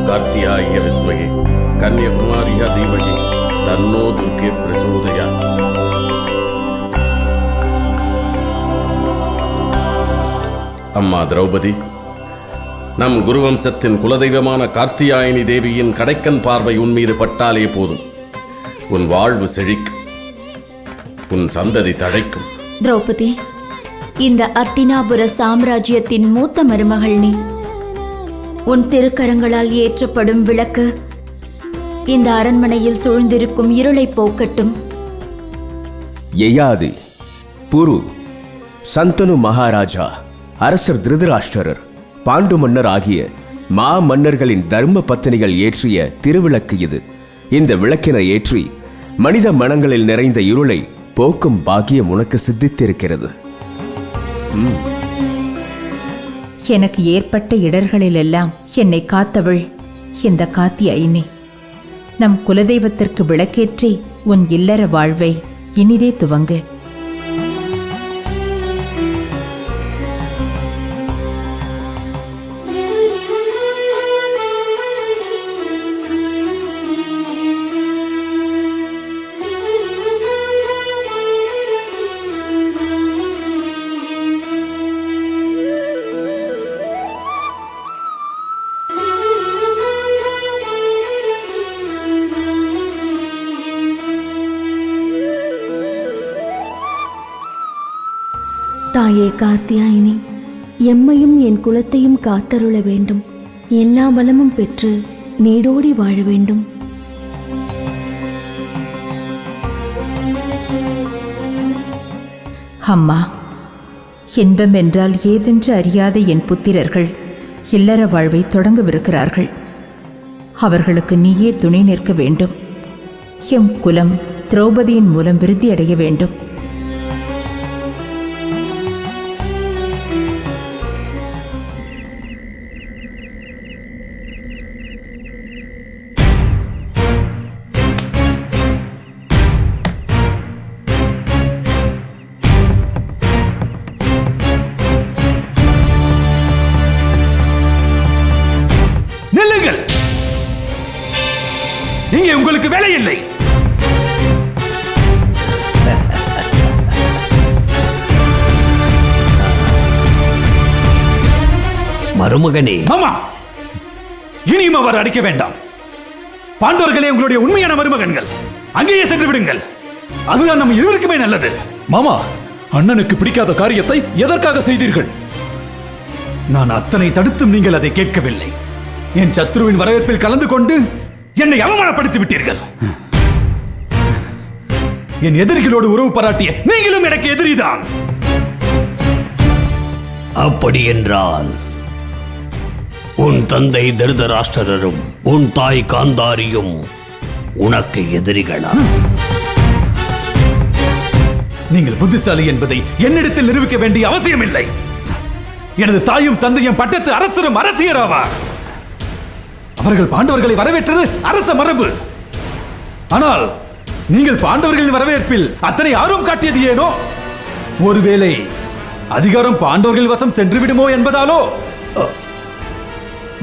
कार्तियाय विद्महे कन्याकुमार्या धीमहि तन्नो दुर्गे प्रचोदयात्. அம்மா திரௌபதி, நம் குருவம்சத்தின் குலதெய்வமான கார்த்தியாயினி தேவியின் கடைக்கன் பார்வை உன் மீது பட்டாலே போதும். உன் வாழ்வு செழிக்கும், உன் சந்ததி தழைக்கும். திரௌபதி, இந்த அர்த்தினாபுர சாம்ராஜ்யத்தின் மூத்த மருமகள் நீ. உன் திருக்கரங்களால் ஏற்றப்படும் விளக்கு இந்த அரண்மனையில் சூழ்ந்திருக்கும் இருளை போக்கட்டும். யயாதி, புரு, சந்தனு மகாராஜா, அரசர் திருதராஷ்டிரர், பாண்டு மன்னர் ஆகிய மா மன்னர்களின் தர்ம பத்தினிகள் ஏற்றிய திருவிளக்கு இது. இந்த விளக்கினை ஏற்றி மனித மனங்களில் நிறைந்த இருளை போக்கும் பாக்கியம் உனக்கு சித்தித்திருக்கிறது. எனக்கு ஏற்பட்ட இடர்களிலெல்லாம் என்னை காத்தவள் இந்த காத்தியாயினி. நம் குலதெய்வத்திற்கு விளக்கேற்றி உன் இல்லற வாழ்வை இனிதே துவங்கு. தாயே கார்த்தியாயினி, எம்மையும் என் குலத்தையும் காத்தருள வேண்டும். எல்லா வளமும் பெற்று நீடோடி வாழ வேண்டும். அம்மா, இன்பம் என்றால் ஏதென்று அறியாத என் புத்திரர்கள் இல்லற வாழ்வை தொடங்கவிருக்கிறார்கள். அவர்களுக்கு நீயே துணை நிற்க வேண்டும். எம் குலம் திரௌபதியின் மூலம் விருத்தியடைய வேண்டும். இங்கே உங்களுக்கு வேலை இல்லை. மருமகனே, மாமா, இனியும் அவர் அடிக்க வேண்டாம். பாண்டவர்களே உங்களுடைய உண்மையான மருமகன்கள். அங்கேயே சென்று விடுங்கள். அதுதான் நம் இருவருக்குமே நல்லது. மாமா, அண்ணனுக்கு பிடிக்காத காரியத்தை எதற்காக செய்தீர்கள்? நான் அத்தனை தடுத்தும் நீங்கள் அதை கேட்கவில்லை. என் சத்ருவின் வரவேற்பில் கலந்து கொண்டு என்னை அவமானப்படுத்தி விட்டீர்கள். என் எதிரிகளோடு உறவு பாராட்டிய நீங்களும் எனக்கு எதிரிதான். அப்படி என்றால் உன் தந்தை திருதராஷ்டிரரும் உன் தாய் காந்தாரியும் உனக்கு எதிரிகளா? நீங்கள் புத்திசாலி என்பதை என்னிடத்தில் நிரூபிக்க வேண்டிய அவசியம் இல்லை. எனது தாயும் தந்தையும் பட்டத்து அரசரும் அரசியராவார். அவர்கள் பாண்டவர்களை வரவேற்றது அரச மரபு. ஆனால் நீங்கள் பாண்டவர்களின் வரவேற்பில் அத்தனை ஆர்வம் காட்டியது ஏனோ? ஒருவேளை அதிகாரம் பாண்டவர்கள் வசம் சென்று விடுமோ என்பதாலோ?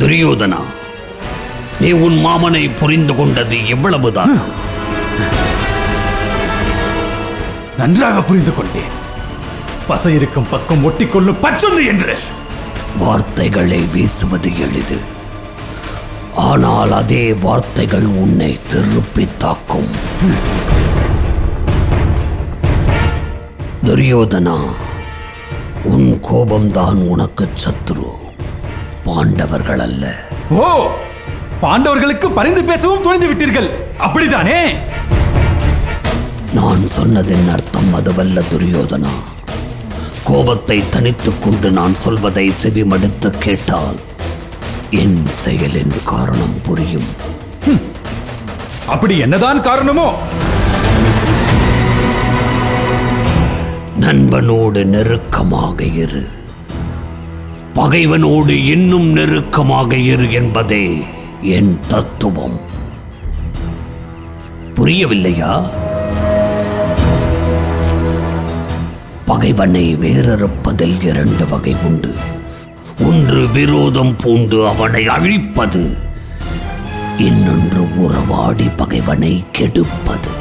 துரியோதனா, நீ உன் மாமனை புரிந்து கொண்டது எவ்வளவுதான்? நன்றாக புரிந்து கொண்டேன். பசை இருக்கும் பக்கம் ஒட்டிக்கொள்ளும் பச்சொந்து என்று. வார்த்தைகளை வீசுவது எளிது, ஆனால் அதே வார்த்தைகள் உன்னை திருப்பி தாக்கும். துரியோதனா, உன் கோபம்தான் உனக்கு சத்ரு, பாண்டவர்கள் அல்ல. ஓ, பாண்டவர்களுக்கு பரிந்து பேசவும் துணிந்து விட்டீர்கள், அப்படித்தானே? நான் சொன்னதின் அர்த்தம் அதுவல்ல துரியோதனா. கோபத்தை தனித்துக் கொண்டு நான் சொல்வதை செவிமடுத்து கேட்டால் என் செயலின் காரணம் புரியும். அப்படி என்னதான் காரணமோ? நண்பனோடு நெருக்கமாக இரு, பகைவனோடு இன்னும் நெருக்கமாக இரு என்பதே என் தத்துவம். புரியவில்லையா? பகைவனை வேறறுப்பதில் 2 வகை உண்டு. ஒன்று விரோதம் பூண்டு அவனை அழிப்பது, இன்னொன்று உறவாடி பகைவனை கெடுப்பது.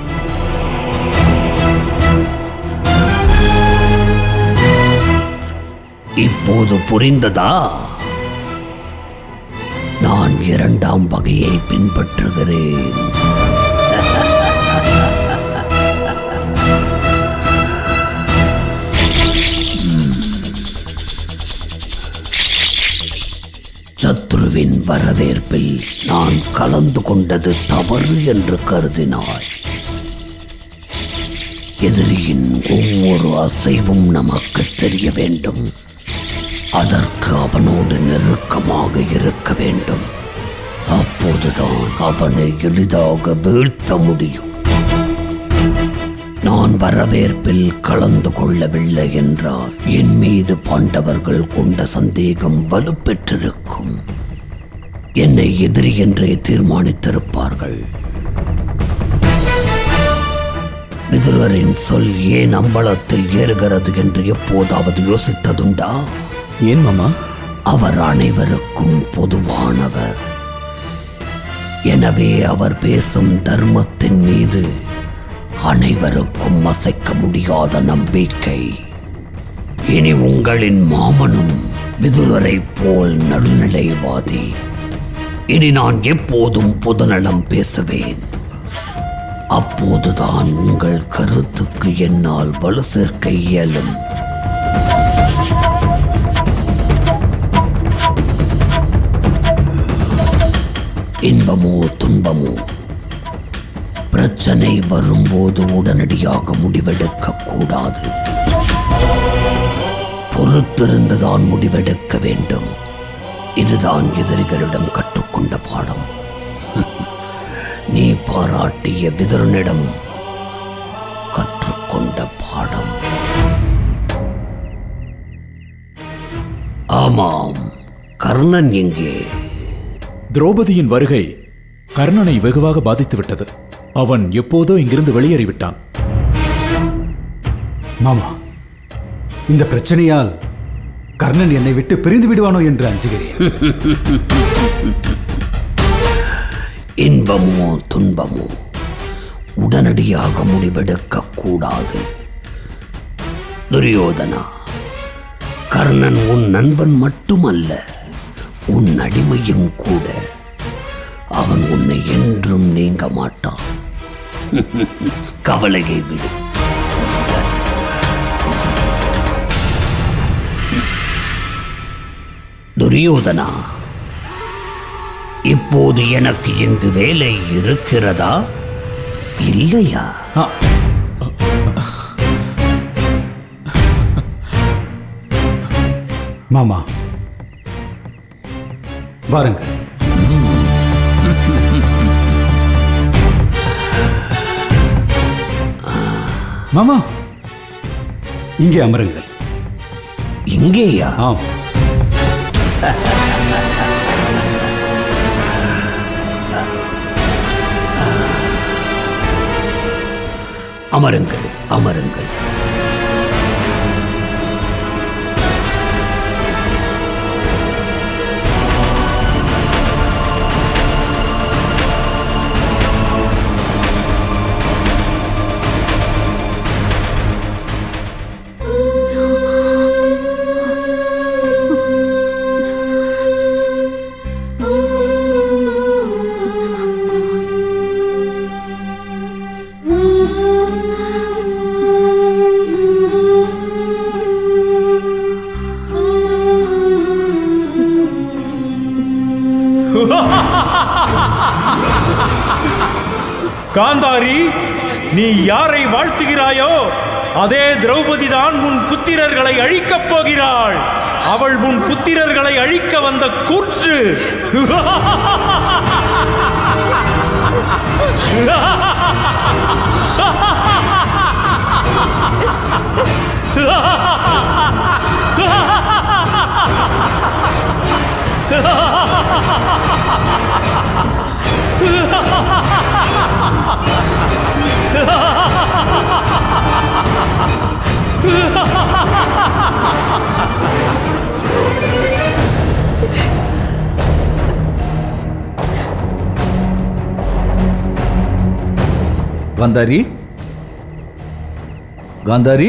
இப்போது புரிந்ததா? நான் இரண்டாம் வகையை பின்பற்றுகிறேன். சத்ருவின் வரவேற்பில் நான் கலந்து கொண்டது தவறு என்று கருதினாய். எதிரியின் ஒவ்வொரு அசைவும் நமக்கு தெரிய வேண்டும். அதற்கு அவனோடு நெருக்கமாக இருக்க வேண்டும். அப்போதுதான் அவனை எளிதாக வீழ்த்த முடியும். நான் வரவேற்பில் கலந்து கொள்ளவில்லை என்றால் என் மீது பாண்டவர்கள் கொண்ட சந்தேகம் வலுப்பெற்றிருக்கும். என்னை எதிரி என்றே தீர்மானித்திருப்பார்கள். விதுரரின் சொல் ஏன் அம்பலத்தில் ஏறுகிறது என்று எப்போதாவது யோசித்ததுண்டா? ஏன் மாமா? அவர் அனைவருக்கும் பொதுவானவர். எனவே அவர் பேசும் தர்மத்தின் மீது அனைவருக்கும் அசைக்க முடியாத நம்பிக்கை. இனி உங்களின் மாமனும் விதுரரை போல் நடுநிலைவாதி. இனி நான் எப்போதும் பொதுநலம் பேசுவேன். அப்போதுதான் உங்கள் கருத்துக்கு என்னால் வலு சேர்க்க இயலும். இன்பமோ துன்பமோ பிரச்சனை வரும்போது உடனடியாக முடிவெடுக்க கூடாது. பொறுத்திருந்துதான் முடிவெடுக்க வேண்டும். இதுதான் எதிரிகளிடம் கற்றுக்கொண்ட பாடம். நீ பாராட்டிய விதுரனிடம் கற்றுக்கொண்ட பாடம். ஆமாம், கர்ணன் எங்கே? திரௌபதியின் வருகை கர்ணனை வெகுவாக பாதித்துவிட்டது. அவன் எப்போதோ இங்கிருந்து வெளியேறிவிட்டான். மாமா, இந்த பிரச்சனையால் கர்ணன் என்னை விட்டு பிரிந்து விடுவானோ என்று அஞ்சுகிறேன். இன்பமோ துன்பமோ உடனடியாக முடிவெடுக்க கூடாது. துரியோதனா, கர்ணன் உன் நண்பன் மட்டுமல்ல, உன் அடிமையும் கூட. அவன் உன்னை என்றும் நீங்க மாட்டான். கவலையை விடு. துரியோதனா, இப்போது எனக்கு இங்கு வேலை இருக்கிறதா இல்லையா? மாமா, வாருங்கள். மாமா, இங்கே அமருங்கள். இங்கேயா? ஆம். அமருங்கள், அமருங்கள். காந்தாரி, நீ யாரை வாழ்த்துகிறாயோ அதே திரௌபதி தான் உன் புத்திரர்களை அழிக்கப் போகிறாள். அவள் உன் புத்திரர்களை அழிக்க வந்த கூற்று. காந்தாரி, காந்தாரி,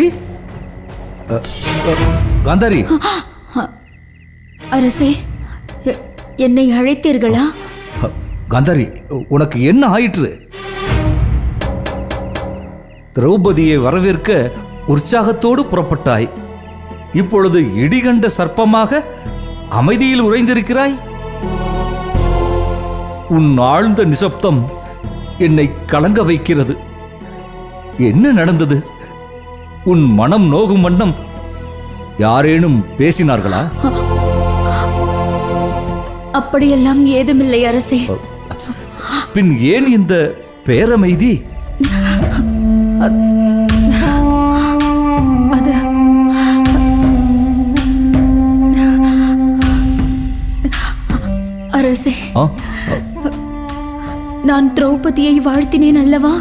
காந்தாரி. அரசே, என்னை அழைத்தீர்களா? காந்தாரி, உனக்கு என்ன ஆயிற்று? திரௌபதியை வரவேற்க உற்சாகத்தோடு புறப்பட்டாய். இப்பொழுது இடிகண்ட சர்ப்பமாக அமைதியில் உறைந்திருக்கிறாய். உன் ஆழ்ந்த நிசப்தம் என்னை கலங்க வைக்கிறது. என்ன நடந்தது? உன் மனம் நோகும் வண்ணம் யாரேனும் பேசினார்களா? அப்படியெல்லாம் ஏதுமில்லை அரசே. பின் ஏன் இந்த பேரமைதி? அது அரசே, நான் திரௌபதியை வாழ்த்தினேன் அல்லவா?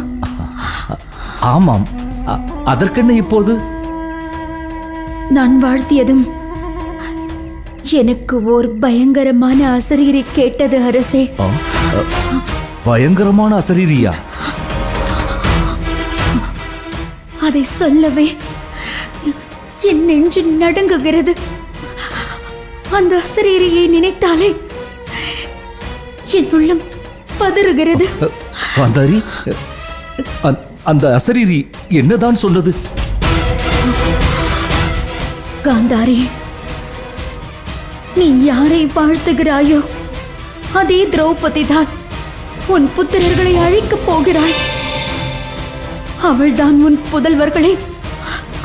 ஆமாம். அதற்கென்ன இப்போது? நான் வாழ்த்தியதும் எனக்கு ஓர் பயங்கரமான அசரீரி கேட்டது அரசே. பயங்கரமான அசரீரியா? அதை சொல்லவே என் நெஞ்சு நடுங்குகிறது. அந்த அசரீரியை நினைத்தாலே என் உள்ளம் பதறுகிறது. காந்தாரி, அந்த அசரீரி என்னதான் சொன்னது? காந்தாரி, நீ யாரை வாழ்த்துகிறாயோ அதே திரௌபதி தான் உன் புத்திரர்களை அழிக்கப் போகிறாள். அவள்தான் உன் புதல்வர்களை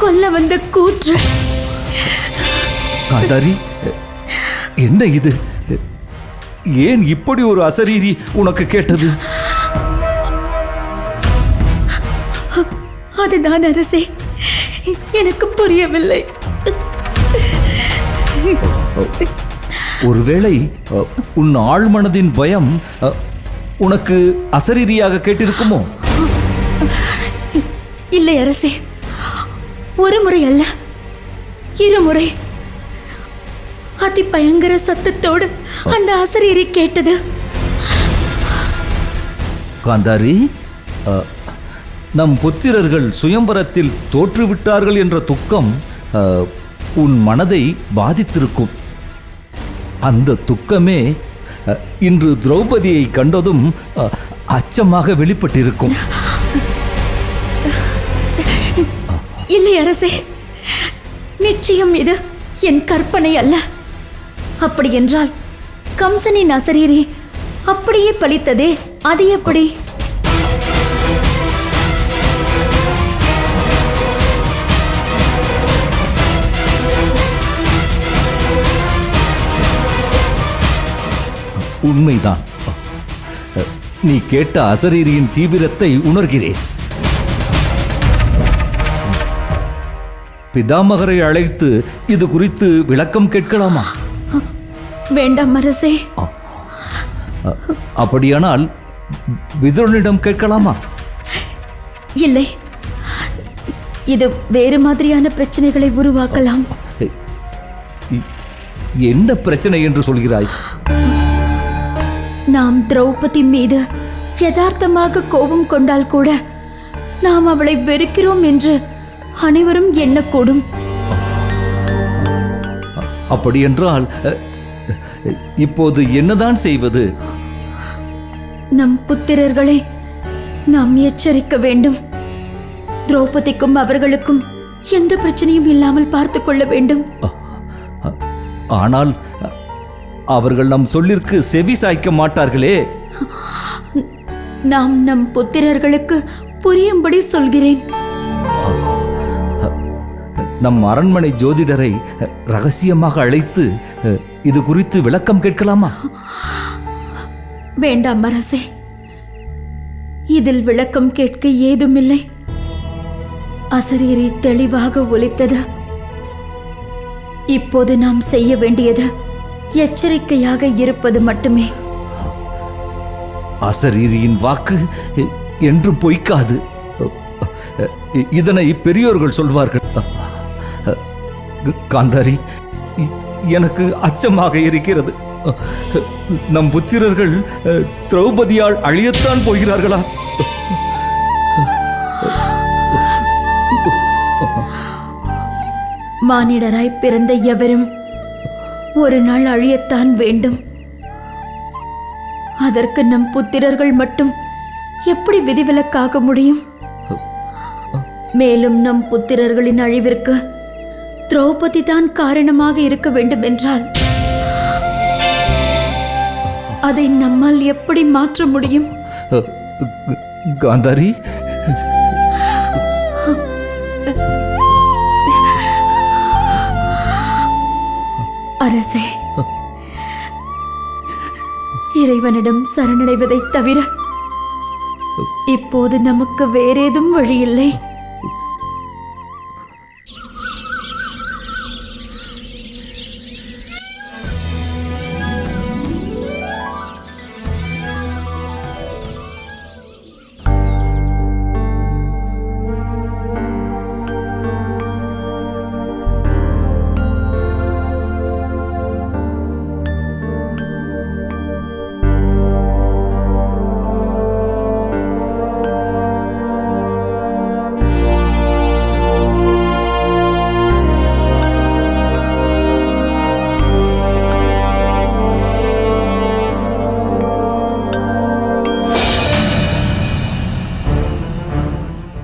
கொல்ல வந்த கூற்று. காந்தாரி, என்ன இது? ஏன் இப்படி ஒரு அசரீரி உனக்கு கேட்டது? அதுதான் அரசே, எனக்கு புரியவில்லை. ஒருவேளை உன் ஆழ்மனதின் பயம் உனக்கு அசரீரியாக கேட்டிருக்குமோ? இல்லை அரசே, ஒரு முறை அல்ல, இருமுறை அதி பயங்கர சத்தத்தோடு அந்த அசரீரி கேட்டது. காந்தாரி, நம் புத்திரர்கள் சுயம்பரத்தில் தோற்றுவிட்டார்கள் என்ற துக்கம் உன் மனதை பாதித்திருக்கும். அந்த துக்கமே இன்று திரௌபதியை கண்டதும் அச்சமாக வெளிப்பட்டிருக்கும். இல்லை அரசே, நிச்சயம் இது என் கற்பனை அல்ல. அப்படி என்றால் கம்சனின் அசரீரி அப்படியே பலித்ததே, அது எப்படி? உண்மைதான். நீ கேட்ட அசரீரியின் தீவிரத்தை உணர்கிறேன். பிதாமகரை அழைத்து இது குறித்து விளக்கம் கேட்கலாமா? வேண்டாம் அரசே. அப்படியானால் விதுரனிடம் கேட்கலாமா? இல்லை, இது வேறு மாதிரியான பிரச்சனைகளை உருவாக்கலாம். என்ன பிரச்சனை என்று சொல்கிறாய்? நாம் திரௌபதி மீது யதார்த்தமாக கோபம் கொண்டால் கூட நாம் அவளை வெறுக்கிறோம் என்று அனைவரும் எண்ணக்கூடும். அப்படியென்றால் இப்போது என்னதான் செய்வது? நம் புத்திரர்களை நாம் எச்சரிக்க வேண்டும். திரௌபதிக்கும் அவர்களுக்கும் எந்த பிரச்சனையும் இல்லாமல் பார்த்துக் கொள்ள வேண்டும். ஆனால் அவர்கள் நம் சொல்லிற்கு செவி சாய்க்க மாட்டார்களே. நாம் நம் புத்திரர்களுக்கு புரியும்படி சொல்கிறேன். நம் அரண்மனை ஜோதிடரை ரகசியமாக அழைத்து இது குறித்து விளக்கம் கேட்கலாமா? வேண்டாம் அரசே, இதில் விளக்கம் கேட்க ஏதுமில்லை. அசரீரி தெளிவாக ஒலித்தது. இப்போது நாம் செய்ய வேண்டியது எச்சரிக்கையாக இருப்பது மட்டுமே. அசரீரியின் வாக்கு என்று பொய்க்காது. இதனை பெரியோர்கள் சொல்வார்கள். காந்தாரி, எனக்கு அச்சமாக இருக்கிறது. நம் புத்திரர்கள் திரௌபதியால் அழியத்தான் போகிறார்களா? மானிடராய் பிறந்த எவரும் ஒரு நாள் அழியத்தான் வேண்டும். அதற்கு நம் புத்திரர்கள் மட்டும் எப்படி விதிவிலக்காக முடியும்? மேலும் நம் புத்திரர்களின் அழிவிற்கு திரௌபதி தான் காரணமாக இருக்க வேண்டும் என்றால் அதை நம்மால் எப்படி மாற்ற முடியும்? காந்தாரி, அரசே, இறைவனிடம் சரணடைவதைத் தவிர இப்போது நமக்கு வேறேதும் வழியில்லை.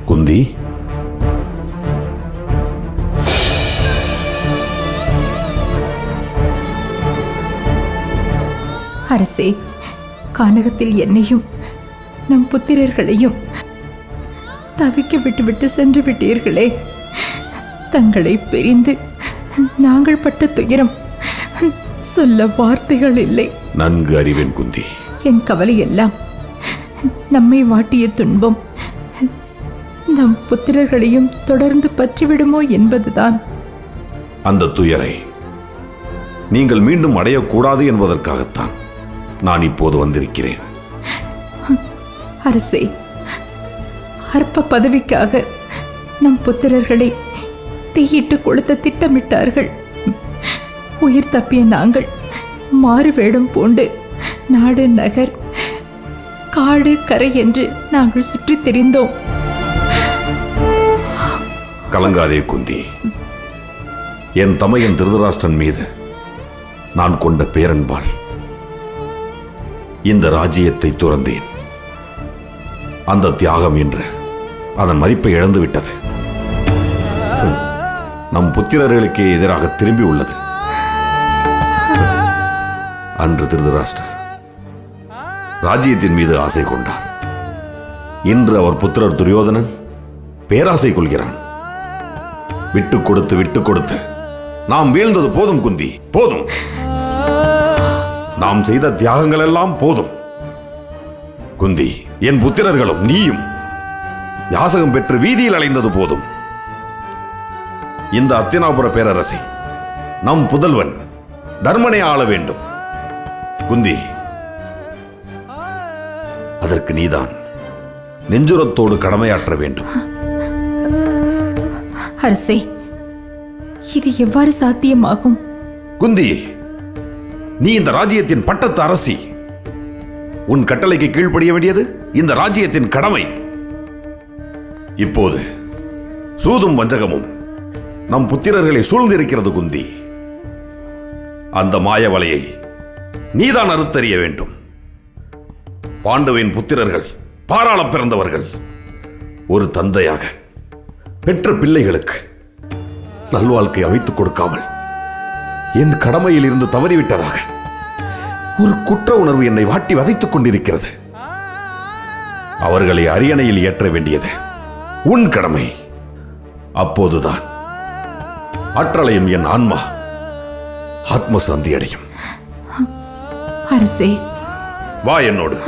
குந்தி, அரசே, கானகத்தில் என்னையும் நம் புத்திரர்களையும் தவிக்க விட்டுவிட்டு சென்று விட்டீர்களே. தங்களை பிரிந்து நாங்கள் பட்ட துயரம் சொல்ல வார்த்தைகள் இல்லை. நன்கு அறிவேன் குந்தி. என் கவலை எல்லாம் நம்மை வாட்டிய துன்பம் நம் புத்திரர்களையும் தொடர்ந்து பற்றிவிடுமோ என்பதுதான். அந்த துயரை நீங்கள் மீண்டும் அடையக்கூடாது என்பதற்காகத்தான் நான் இப்போது வந்திருக்கிறேன். அரசே, அற்ப பதவிக்காக நம் புத்திரர்களை தீயிட்டு கொளுத்த திட்டமிட்டார்கள். உயிர் தப்பிய நாங்கள் மாறு வேடம் பூண்டு நாடு நகர் காடு கரை என்று நாங்கள் சுற்றித் திரிந்தோம். கலங்காதே குந்தி. என் தமையன் திருதராஷ்டிரன் மீது நான் கொண்ட பேரன்பால் இந்த ராஜ்யத்தை துறந்தேன். அந்த தியாகம் என்று அதன் மதிப்பை இழந்துவிட்டது. நம் புத்திரர்களுக்கே எதிராக திரும்பி உள்ளது. அன்று திருதராஷ்டிரர் ராஜ்யத்தின் மீது ஆசை கொண்டார். இன்று அவர் புத்திரர் துரியோதனன் பேராசை கொள்கிறான். விட்டு கொடுத்து நாம் வீழ்ந்தது போதும் குந்தி, போதும். நாம் செய்த தியாகங்கள் எல்லாம் போதும். குந்தி, என் புத்திரர்களும் நீயும் யாசகம் பெற்று வீதியில் அலைந்தது போதும். இந்த அத்தினாபுர பேரரசை நம் புதல்வன் தர்மனை ஆள வேண்டும். குந்தி, அதற்கு நீதான் நெஞ்சுரத்தோடு கடமையாற்ற வேண்டும். அரசே, இது எவ்வாறு சாத்தியமாகும்? குந்தி, நீ இந்த ராஜ்யத்தின் பட்டத்து அரசி. உன் கட்டளைக்கு கீழ்ப்படிய வேண்டியது இந்த ராஜ்யத்தின் கடமை. இப்போது சூதும் வஞ்சகமும் நம் புத்திரர்களை சூழ்ந்திருக்கிறது குந்தி. அந்த மாய வலையை நீதான் அறுத்தறிய வேண்டும். பாண்டுவின் புத்திரர்கள் பாராள பிறந்தவர்கள். ஒரு தந்தையாக பெற்ற பிள்ளைகளுக்கு நல்வாழ்க்கை அமைத்துக் கொடுக்காமல் என் கடமையில் இருந்து தவறிவிட்டதாக ஒரு குற்ற உணர்வு என்னை வாட்டி வதைத்துக் கொண்டிருக்கிறது. அவர்களை அரியணையில் ஏற்ற வேண்டியது உன் கடமை. அப்போதுதான் ஆற்றலையும் என் ஆன்மா ஆத்ம சாந்தி அடையும். அரசே, வா என்னோடு.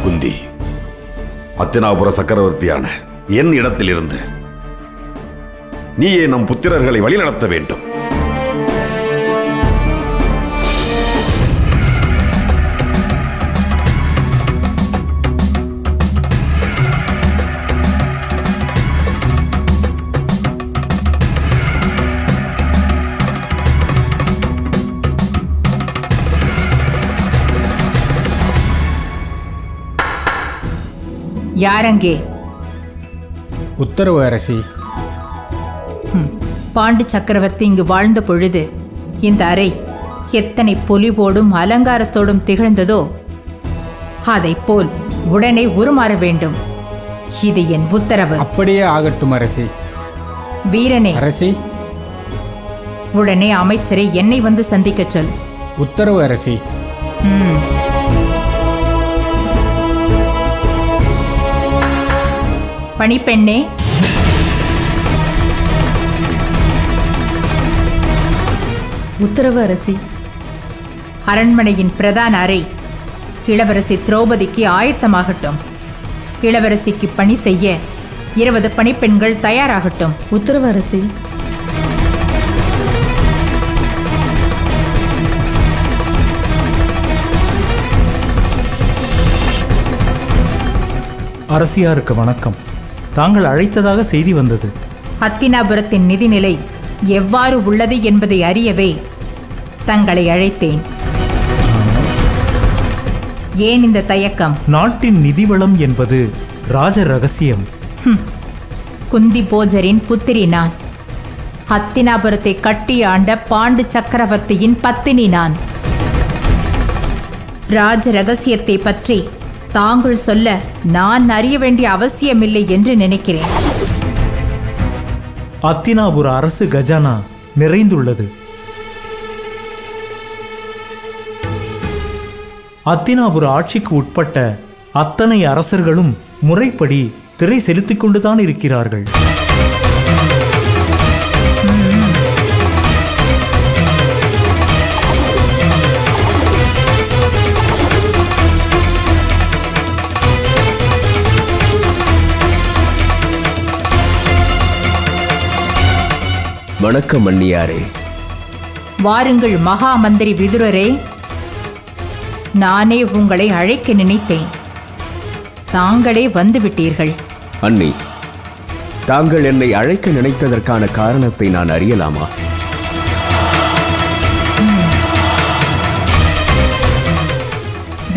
குந்தி, அத்தினாபுர சக்கரவர்த்தியான என் இடத்தில் இருந்து நீயே நம் புத்திரர்களை வழிநடத்த வேண்டும். யாரங்கே? உத்தரவு அரசி. பாண்டு சக்கரவர்த்தி இங்கு வாழ்ந்த பொழுது இந்த அறை எத்தனை பொலிவோடும் அலங்காரத்தோடும் திகழ்ந்ததோ அதைப் போல் உடனே உருமாற வேண்டும். இது என் உத்தரவு. அப்படியே ஆகட்டும் அரசி. வீரனே, அரசி. உடனே அமைச்சரை என்னை வந்து சந்திக்கச் சொல். உத்தரவு அரசி. பணிப்பெண்ணே, உத்தரவு அரசி. அரண்மனையின் பிரதான அறை இளவரசி திரௌபதிக்கு ஆயத்தமாகட்டும். இளவரசிக்கு பணி செய்ய 20 பணிப்பெண்கள் தயாராகட்டும். உத்தரவு அரசி. அரசியாருக்கு வணக்கம். தாங்கள் அழைத்ததாக செய்தி வந்தது. ஹத்தினாபுரத்தின் நிதிநிலை எவ்வாறு உள்ளது என்பதை அறியவே தங்களை அழைத்தேன். ஏன் இந்த தயக்கம்? நாட்டின் நிதி வளம் என்பது ராஜ ரகசியம். குந்தி போஜரின் புத்திரி நான். ஹத்தினாபுரத்தை கட்டி ஆண்ட பாண்டு சக்கரவர்த்தியின் பத்தினி நான். ராஜ ரகசியத்தை பற்றி தாங்கள் சொல்ல நான் அறிய வேண்டிய அவசியமில்லை என்று நினைக்கிறேன். அத்தினாபுர அரசு கஜானா நிறைந்துள்ளது. அத்தினாபுர ஆட்சிக்கு உட்பட்ட அத்தனை அரசர்களும் முறைப்படி திரை செலுத்திக் கொண்டுதான் இருக்கிறார்கள். வணக்கம் மன்னியாரே. வாருங்கள் மகா மந்திரி விதுரரே. நானே உங்களை அழைக்க நினைத்தேன். தாங்களே வந்துவிட்டீர்கள். அண்ணி, தாங்கள் என்னை அழைக்க நினைத்ததற்கான காரணத்தை நான் அறியலாமா?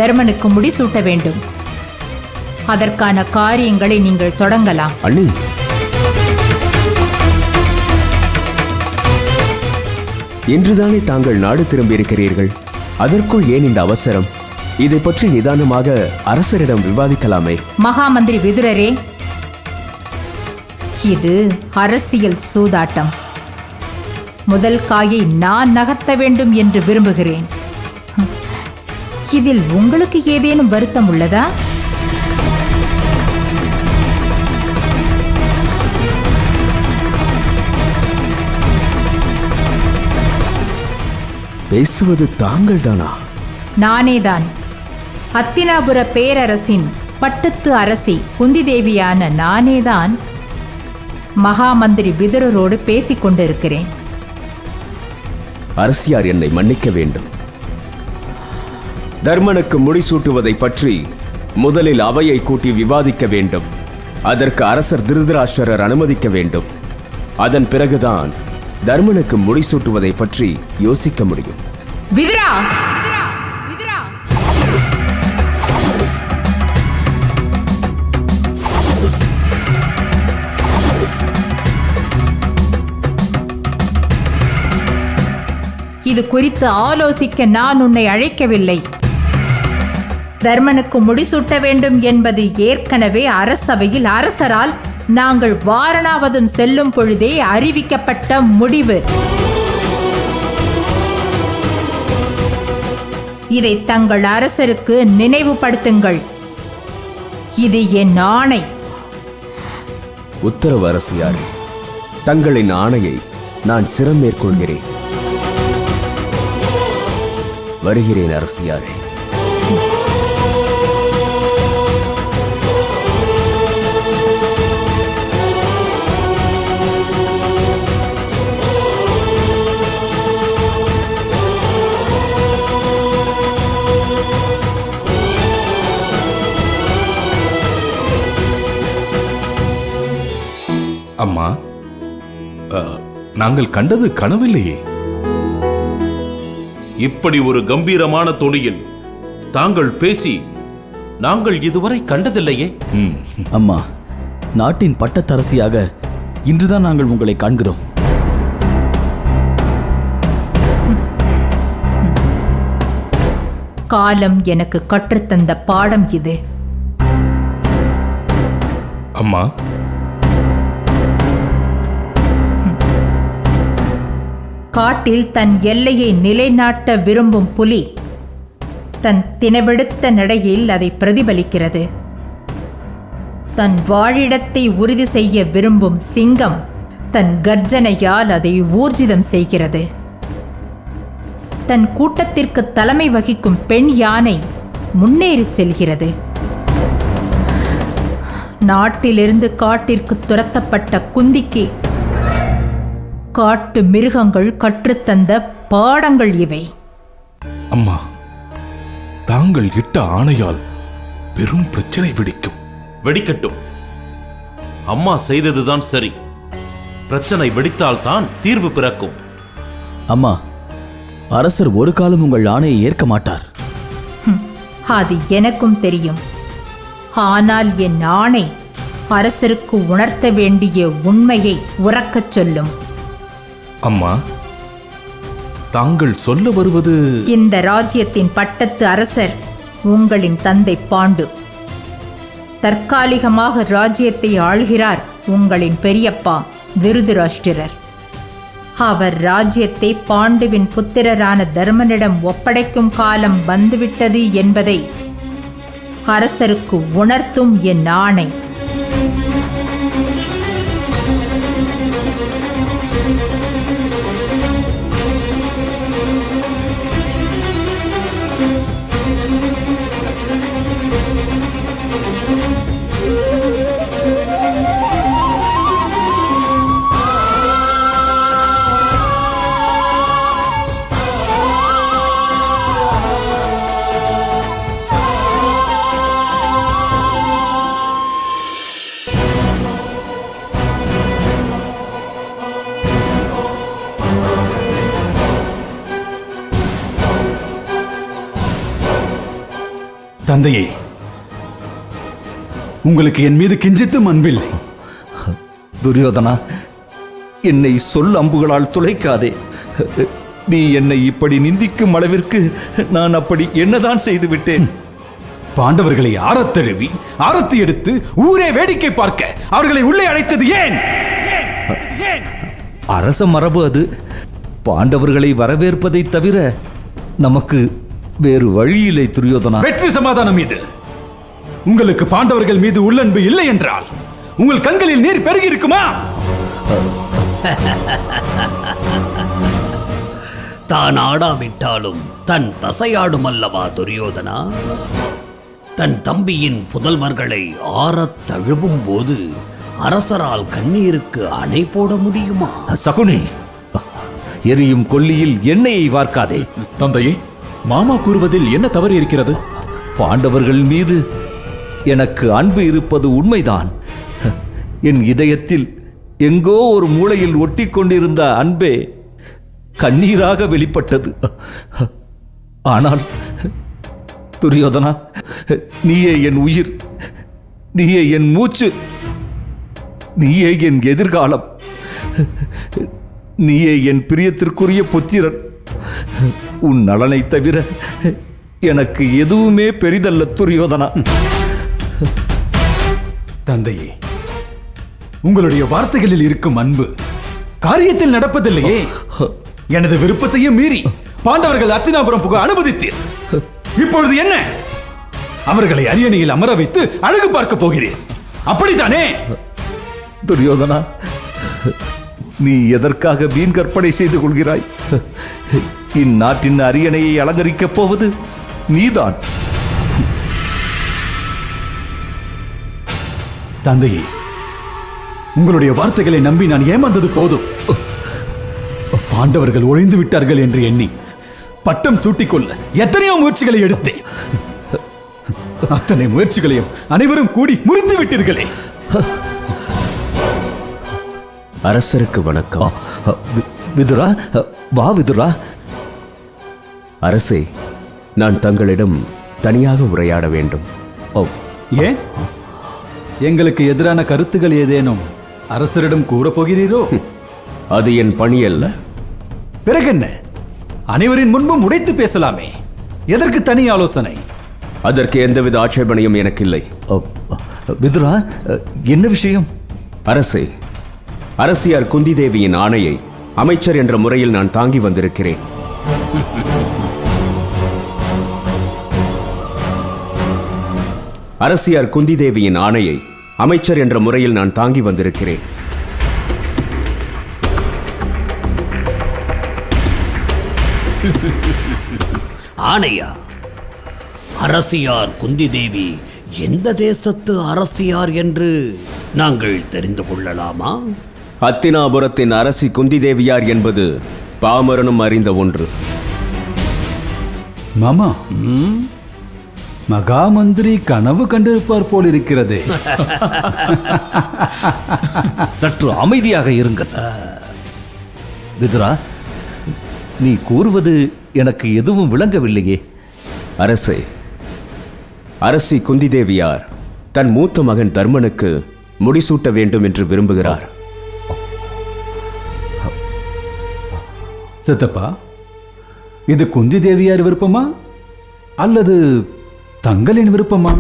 தர்மனுக்கு முடிசூட்ட வேண்டும். அதற்கான காரியங்களை நீங்கள் தொடங்கலாம். அண்ணி, இன்றுதானே தாங்கள் நாடு திரும்பியிருக்கிறீர்கள். அதற்குள் ஏன் இந்த அவசரம்? இதை பற்றி நிதானமாக அரசரிடம் விவாதிக்கலாமே. மகா மந்திரி விதுரரே, இது அரசியல் சூதாட்டம். முதல் காயை நான் நகர்த்த வேண்டும் என்று விரும்புகிறேன். இதில் உங்களுக்கு ஏதேனும் வருத்தம் உள்ளதா? பேசுவது தாங்கள் தானா? நானேதான். ஹத்தினாபுர பேரரசின் பட்டத்து அரசி குந்தி தேவியான நானேதான் மகா மந்திரி விதுரரோடு பேசிக் கொண்டிருக்கிறேன். அரசியார் என்னை மன்னிக்க வேண்டும். தர்மனுக்கு முடிசூட்டுவதை பற்றி முதலில் அவையை கூட்டி விவாதிக்க வேண்டும். அதற்கு அரசர் திருதராஷ்டிரர் அனுமதிக்க வேண்டும். அதன் பிறகுதான் தர்மனுக்கு முடிசூட்டுவதை பற்றி யோசிக்க முடியும். விதுரா! இது குறித்து ஆலோசிக்க நான் உன்னை அழைக்கவில்லை. தர்மனுக்கு முடிசூட்ட வேண்டும் என்பது ஏற்கனவே அரசவையில் அரசரால் நாங்கள் வாரணாவதம் செல்லும் பொழுதே அறிவிக்கப்பட்ட முடிவு. இதை தங்கள் அரசருக்கு நினைவுபடுத்துங்கள். இது என் ஆணை. உத்தரவு அரசியாரே. தங்களின் ஆணையை நான் சிரம் மேற்கொள்கிறேன். வருகிறேன் அரசியாரே. அம்மா, நாங்கள் கண்டது கனவில்லையே. இப்படி ஒரு கம்பீரமான தொனியில் தாங்கள் பேசி நாங்கள் இதுவரை கண்டதில்லையே. அம்மா, நாட்டின் பட்டத்தரசியாக இன்றுதான் நாங்கள் உங்களை காண்கிறோம். காலம் எனக்கு கற்றுத்தந்த பாடம் இது. அம்மா, காட்டில் தன் எல்லையை நிலைநாட்ட விரும்பும் புலி தன் தினவெடுத்த நடையில் அதை பிரதிபலிக்கிறது. தன் வாழிடத்தை உறுதி செய்ய விரும்பும் சிங்கம் தன் கர்ஜனையால் அதை ஊர்ஜிதம் செய்கிறது. தன் கூட்டத்திற்கு தலைமை வகிக்கும் பெண் யானை முன்னேறிச் செல்கிறது. நாட்டிலிருந்து காட்டிற்கு துரத்தப்பட்ட குந்திக்கு காட்டு மிருகங்கள் கற்றுத்தந்த பாடங்கள் இவை. அம்மா, தாங்கள் இட்ட ஆணையால் பெரும் பிரச்சனை வெடிக்கும். வெடிக்கட்டும். அம்மா செய்ததுதான் சரி. பிரச்சனை வெடித்தால்தான் தீர்வு பிறக்கும். அம்மா, அரசர் ஒரு காலம் உங்கள் ஆணையை ஏற்க மாட்டார். அது எனக்கும் தெரியும். ஆனால் என் ஆணை அரசருக்கு உணர்த்த வேண்டிய உண்மையை உறக்கச் சொல்லும். அம்மா, தாங்கள் சொல்ல வருவது... இந்த ராஜ்யத்தின் பட்டத்து அரசர் உங்களின் தந்தை பாண்டு. தற்காலிகமாக ராஜ்யத்தை ஆள்கிறார் உங்களின் பெரியப்பா திருதராஷ்டிரர். அவர் ராஜ்யத்தை பாண்டுவின் புத்திரரான தர்மனிடம் ஒப்படைக்கும் காலம் வந்துவிட்டது என்பதை அரசருக்கு உணர்த்தும் என் ஆணை. தந்தையே, உங்களுக்கு என் மீது கிஞ்சித்தும் அன்பில்லை. துரியோதனா, என்னை சொல் அம்புகளால் துளைக்காதே. நீ என்னை இப்படி நிந்திக்கும் அளவிற்கு நான் அப்படி என்னதான் செய்து விட்டேன்? பாண்டவர்களை ஆரத்தழுவி ஆரத்தி எடுத்து ஊரே வேடிக்கை பார்க்க அவர்களை உள்ளே அழைத்தது ஏன்? அரச மரபு அது. பாண்டவர்களை வரவேற்பதை தவிர நமக்கு வேறு வழியில்லை துரியோதனா. வெற்றி சமாதானம் இது. உங்களுக்கு பாண்டவர்கள் மீது உள்ளன்பு இல்லை என்றால் உங்கள் கண்களில் நீர் பெருகி இருக்குமா? தான் ஆடாவிட்டாலும் தன் தசையாடும் அல்லவா துரியோதனா? தன் தம்பியின் புதல்வர்களை ஆறத் தழுவும் போது அரசரால் கண்ணீருக்கு அணை போட முடியுமா? சகுனி, எரியும் கொல்லியில் எண்ணெயை வார்க்காதே. தந்தையே, மாமா கூறுவதில் என்ன தவறு இருக்கிறது? பாண்டவர்கள் மீது எனக்கு அன்பு இருப்பது உண்மைதான். என் இதயத்தில் எங்கோ ஒரு மூலையில் ஒட்டி கொண்டிருந்த அன்பே கண்ணீராக வெளிப்பட்டது. ஆனால் துரியோதனா, நீயே என் உயிர், நீயே என் மூச்சு, நீயே என் எதிர்காலம், நீயே என் பிரியத்திற்குரிய புத்திரன். உன் நலனை தவிர எனக்கு எதுவுமே பெரிதல்ல துரியோதனா. தந்தையே, உங்களுடைய வார்த்தைகளில் இருக்கும் அன்பு காரியத்தில் நடப்பதில்லையே. எனது விருப்பத்தையும் மீறி பாண்டவர்கள் அத்தினாபுரம் புக அனுமதித்தீர். இப்பொழுது என்ன? அவர்களை அரியணையில் அமர வைத்து அழகு பார்க்க போகிறேன், அப்படித்தானே? துரியோதனா, நீ எதற்காக வீண் கற்பனை செய்து கொள்கிறாய்? இந்நாட்டின் அரியணையை அலங்கரிக்கப் போவது நீதான். தந்தையே, உங்களுடைய வார்த்தைகளை நம்பி நான் ஏமாந்தது போதும். பாண்டவர்கள் ஒழிந்து விட்டார்கள் என்று எண்ணி பட்டம் சூட்டிக்கொள்ள எத்தனையோ முயற்சிகளை எடுத்தேன். அத்தனை முயற்சிகளையும் அனைவரும் கூடி முறித்து விட்டீர்களே. அரசருக்கு வணக்கம். விதுரா, வா விதுரா. அரசே, நான் தங்களிடம் தனியாக உரையாட வேண்டும். ஓ ஏன் எங்களுக்கு எதிரான கருத்துகள் ஏதேனும் அரசரிடம் கூறப் போகிறீரோ? அது என் பணி அல்ல. பிறகென்ன, அனைவரின் முன்பும் உடைத்து பேசலாமே. எதற்கு தனி ஆலோசனை? அதற்கு எந்தவித ஆட்சேபனையும் எனக்கு இல்லை. விதுரா, என்ன விஷயம்? அரசே, அரசியார் குந்தி தேவியின் ஆணையை அமைச்சர் என்ற முறையில் நான் தாங்கி வந்திருக்கிறேன். அரசியார் குந்தி தேவியின் ஆணையை அமைச்சர் என்ற முறையில் நான் தாங்கி வந்திருக்கிறேன். ஆணையா? அரசியார் குந்தி தேவி எந்த தேசத்து அரசியார் என்று நாங்கள் தெரிந்து கொள்ளலாமா? அத்தினாபுரத்தின் அரசி குந்தி தேவியார் என்பது பாமரனும் அறிந்த ஒன்று. மாமா, மகா மந்திரி கனவு கண்டிருப்பார் போல் இருக்கிறது. சற்று அமைதியாக இருங்கள். விதுரா, நீ கூறுவது எனக்கு எதுவும் விளங்கவில்லையே. அரசே, அரசி குந்தி தேவியார் தன் மூத்த மகன் தர்மனுக்கு முடிசூட்ட வேண்டும் என்று விரும்புகிறார். சித்தப்பா, இது குந்தி தேவியார் விருப்பமா அல்லது தங்களின் விருப்பமா?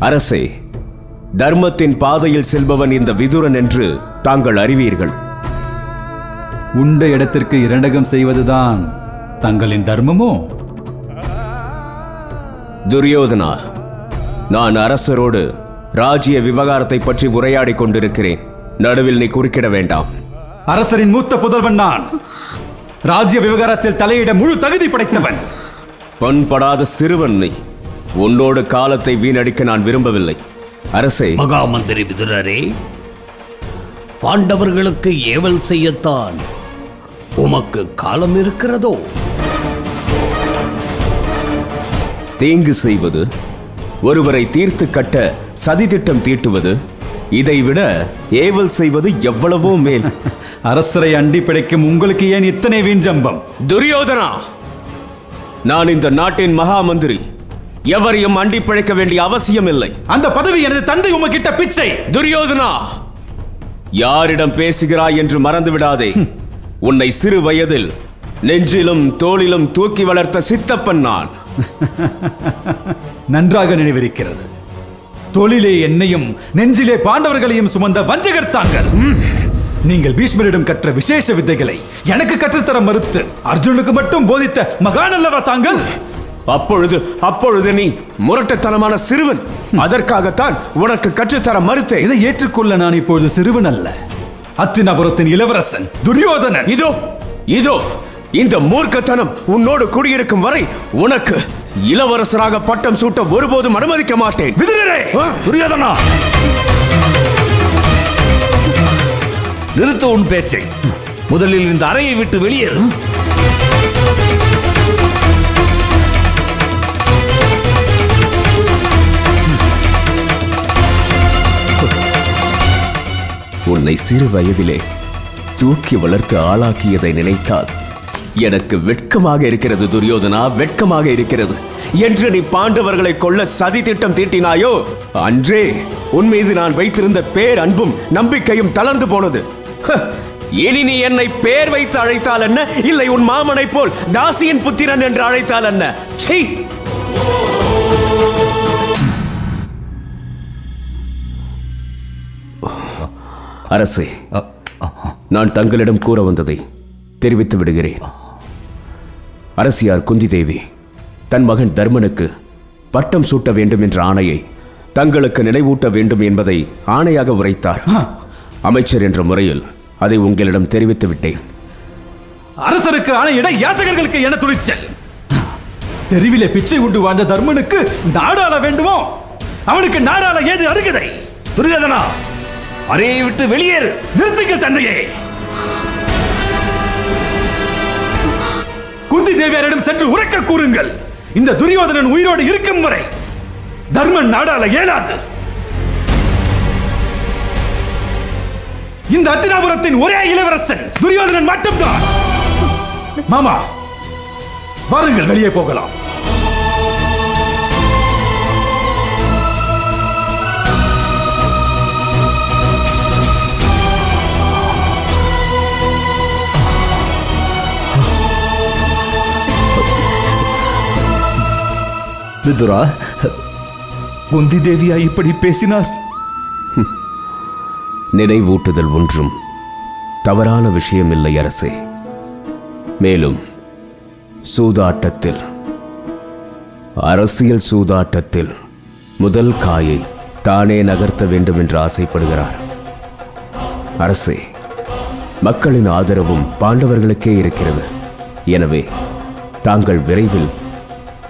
அரசே, தர்மத்தின் பாதையில் செல்பவன் இந்த விதுரன் என்று தாங்கள் அறிவீர்கள். உண்ட இடத்திற்கு இரண்டகம் செய்வதுதான் தங்களின் தர்மமோ? துரியோதனா, நான் அரசரோடு ராஜ்ய விவகாரத்தை பற்றி உரையாடிக் கொண்டிருக்கிறேன். நடுவில் நீ குறுக்கிட வேண்டாம். அரசரின் மூத்த புதல்வன் நான். ராஜ்ய விவகாரத்தில் தலையிட முழு தகுதி படைத்தவன். பண்படாத சிறுவன் நீ. உன்னோடு காலத்தை வீணடிக்க நான் விரும்பவில்லை. அரசே, மகா மந்திரி விதுரரே, பாண்டவர்களுக்கு ஏவல் செய்யத்தான் உமக்கு காலம் இருக்கிறதோ? தீங்கு செய்வது, ஒருவரை தீர்த்து கட்ட சதித்திட்டம் தீட்டுவது, இதைவிட ஏவல் செய்வது எவ்வளவோ மேல். அரசரை அண்டி பிடிக்கும் உங்களுக்கு ஏன் இத்தனை வீஞ்சம்பம்? துரியோதனா, நான் இந்த நாட்டின் மகா மந்திரி. எவரையும் அண்டி பிழைக்க வேண்டிய அவசியம் இல்லை. அந்த பதவி எனது தந்தை உமக்கிட்ட பிச்சை. துரியோதனா, யாரிடம் பேசுகிறாய் என்று மறந்து விடாதே. உன்னை சிறு வயதில் நெஞ்சிலும் தோளிலும் தூக்கி வளர்த்த சித்தப்பன் நான். நன்றாக நினைவிருக்கிறது. தொழிலே என்னையும் நெஞ்சிலே பாண்டவர்களையும் சுமந்த வஞ்சகர் தாங்கள். நீங்கள் பீஷ்மரிடம் கற்ற விசேஷ வித்தைகளை எனக்கு கற்றுத்தர மறுத்து அர்ஜுனுக்கு மட்டும் போதித்த மகான் அல்லவா தாங்கள்? அப்பொழுது நீ முரட்டத்தனமான சிறுவன். அதற்காகத்தான் உனக்கு கற்றுத்தர மறுத்தேன். இதை ஏற்றுக்கொள்ள நான் இப்பொழுது சிறுவன் அல்ல. அத்தினாபுரத்தின் இளவரசன் துரியோதனன். இதோ இந்த மூர்க்கத்தனம் உன்னோடு குடியிருக்கும் வரை உனக்கு இளவரசராக பட்டம் சூட்ட ஒருபோதும் அனுமதிக்க மாட்டேன். துரியோதனா, நிறுத்த உன் பேச்சை. முதலில் இந்த அறையை விட்டு வெளியேறு. உன்னை சிறு வயதிலே தூக்கி வளர்த்து ஆளாக்கியதை நினைத்தால் எனக்கு வெட்கமாக இருக்கிறது துரியோதனா, வெட்கமாக இருக்கிறது. என்று நீ பாண்டவர்களை கொல்ல சதி திட்டம் தீட்டினாயோ, அன்றே உன் மீது நான் வைத்திருந்த பேர் அன்பும் நம்பிக்கையும் தளர்ந்து போனது. இனி நீ என்னை பேர் வைத்து அழைத்தால் என்ன, இல்லை உன் மாமனை போல் தாசியின் புத்திரன் என்று அழைத்தால் என்ன? சீ! அரசே, நான் தங்களிடம் கூற வந்ததை தெரிவித்து விடுகிறேன். அரசியார் குந்தி தேவி தன் மகன் தர்மனுக்கு பட்டம் சூட்ட வேண்டும் என்ற ஆணையை தங்களுக்கு நினைவூட்ட வேண்டும் என்பதை ஆணையாக உரைத்தார். அமைச்சர் என்ற முறையில் அதை உங்களிடம் தெரிவித்து விட்டேன். அரசருக்கு ஆணையிட யாசகர்களுக்கு என துணிச்சல்? தெருவிலே பிச்சை உண்டு வாழ்ந்த தர்மனுக்கு நாடாள வேண்டுமோ? அவனுக்கு நாடாள ஏது அருகதை? துரியோதனா, அறையை விட்டு வெளியேறு. நிறுத்துங்கள் தந்தையே. குந்தி தேவியாரிடம் சென்று உரைக்க கூறுங்கள். இந்த துரியோதனன் உயிரோடு இருக்கும் வரை தர்மன் நாடாள இயலாது. இந்த அத்தினாபுரத்தின் ஒரே இளவரசன் துரியோதனன் மட்டும்தான். மாமா, வாருங்கள், வெளியே போகலாம். விதுரா, குந்தி தேவியா இப்படி பேசினார்? நினைவூட்டுதல் ஒன்றும் தவறான விஷயமில்லை அரசே. மேலும் சூதாட்டத்தில், அரசியல் சூதாட்டத்தில் முதல் காயை தானே நகர்த்த வேண்டும் என்று ஆசைப்படுகிறார். அரசே, மக்களின் ஆதரவும் பாண்டவர்களுக்கே இருக்கிறது. எனவே தாங்கள் விரைவில்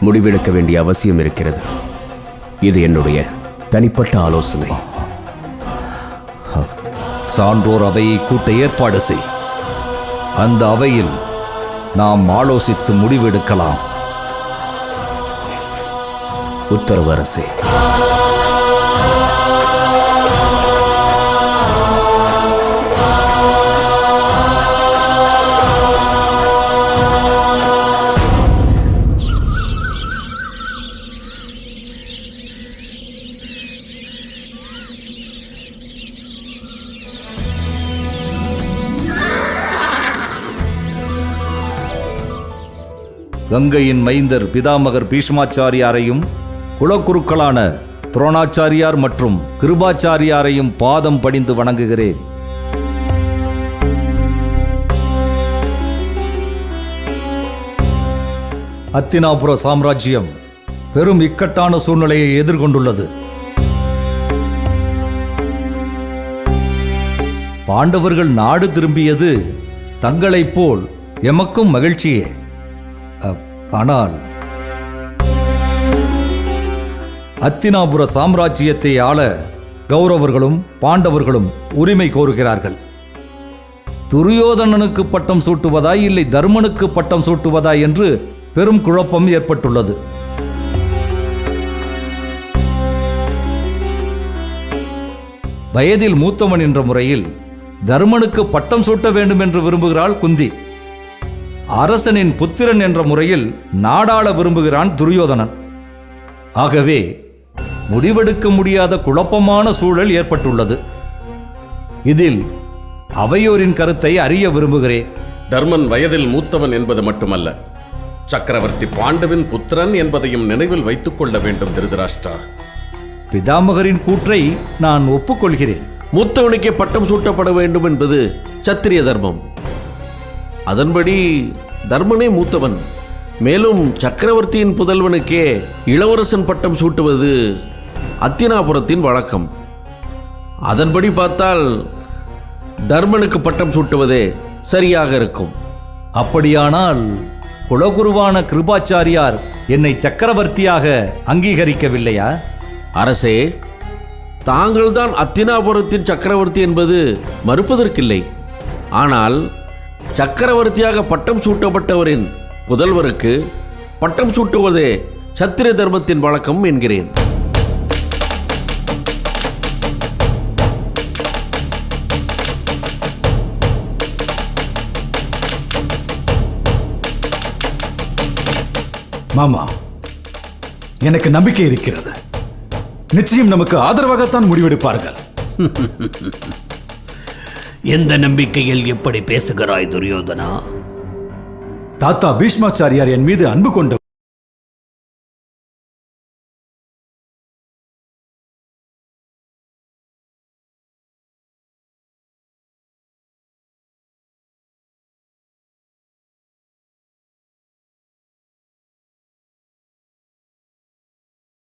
முடிவெடுக்க வேண்டிய அவசியம் இருக்கிறது. இது என்னுடைய தனிப்பட்ட ஆலோசனை. சான்றோர் அவையை கூட்ட ஏற்பாடு செய். அந்த அவையில் நாம் ஆலோசித்து முடிவெடுக்கலாம். உத்தரவு அரசே. கங்கையின் மைந்தர் பிதாமகர் பீஷ்மாச்சாரியாரையும் குலக்குருக்களான துரோணாச்சாரியார் மற்றும் கிருபாச்சாரியாரையும் பாதம் பணிந்து வணங்குகிறேன். அத்தினாபுர சாம்ராஜ்யம் பெரும் இக்கட்டான சூழ்நிலையை எதிர்கொண்டுள்ளது. பாண்டவர்கள் நாடு திரும்பியது தங்களைப் போல் எமக்கும் மகிழ்ச்சியே. ஆனால் அத்தினாபுர சாம்ராஜ்யத்தை ஆள கௌரவர்களும் பாண்டவர்களும் உரிமை கோருகிறார்கள். துரியோதனனுக்கு பட்டம் சூட்டுவதா இல்லை தர்மனுக்கு பட்டம் சூட்டுவதா என்று பெரும் குழப்பம் ஏற்பட்டுள்ளது. வயதில் மூத்தவன் என்ற முறையில் தர்மனுக்கு பட்டம் சூட்ட வேண்டும் என்று விரும்புகிறாள் குந்தி. அரசனின் புத்திரன் என்ற முறையில் நாடாள விரும்புகிறான் துரியோதனன். ஆகவே முடிவெடுக்க முடியாத குழப்பமான சூழல் ஏற்பட்டுள்ளது. இதில் அவையோரின் கருத்தை அறிய விரும்புகிறேன். தர்மன் வயதில் மூத்தவன் என்பது மட்டுமல்ல, சக்கரவர்த்தி பாண்டுவின் புத்திரன் என்பதையும் நினைவில் வைத்துக் கொள்ள வேண்டும் திருதராஷ்டிரா. பிதாமகரின் கூற்றை நான் ஒப்புக்கொள்கிறேன். மூத்தவனுக்கே பட்டம் சூட்டப்பட வேண்டும் என்பது சத்திரிய தர்மம். அதன்படி தர்மனே மூத்தவன். மேலும் சக்கரவர்த்தியின் புதல்வனுக்கே இளவரசன் பட்டம் சூட்டுவது அத்தினாபுரத்தின் வழக்கம். அதன்படி பார்த்தால் தர்மனுக்கு பட்டம் சூட்டுவதே சரியாக இருக்கும். அப்படியானால் குலகுருவான கிருபாச்சாரியார் என்னை சக்கரவர்த்தியாக அங்கீகரிக்கவில்லையா? அரசே, தாங்கள்தான் அத்தினாபுரத்தின் சக்கரவர்த்தி என்பது மறுப்பதற்கில்லை. ஆனால் சக்கரவர்த்தியாக பட்டம் சூட்டப்பட்டவரின் புதல்வருக்கு பட்டம் சூட்டுவதே சத்திரிய தர்மத்தின் வழக்கம் என்கிறேன். மாமா, எனக்கு நம்பிக்கை இருக்கிறது. நிச்சயம் நமக்கு ஆதரவாகத்தான் முடிவெடுப்பார்கள். எந்த நம்பிக்கையில் எப்படி பேசுகிறாய் துரியோதனா? தாத்தா பீஷ்மாச்சாரியார் என் மீது அன்பு கொண்ட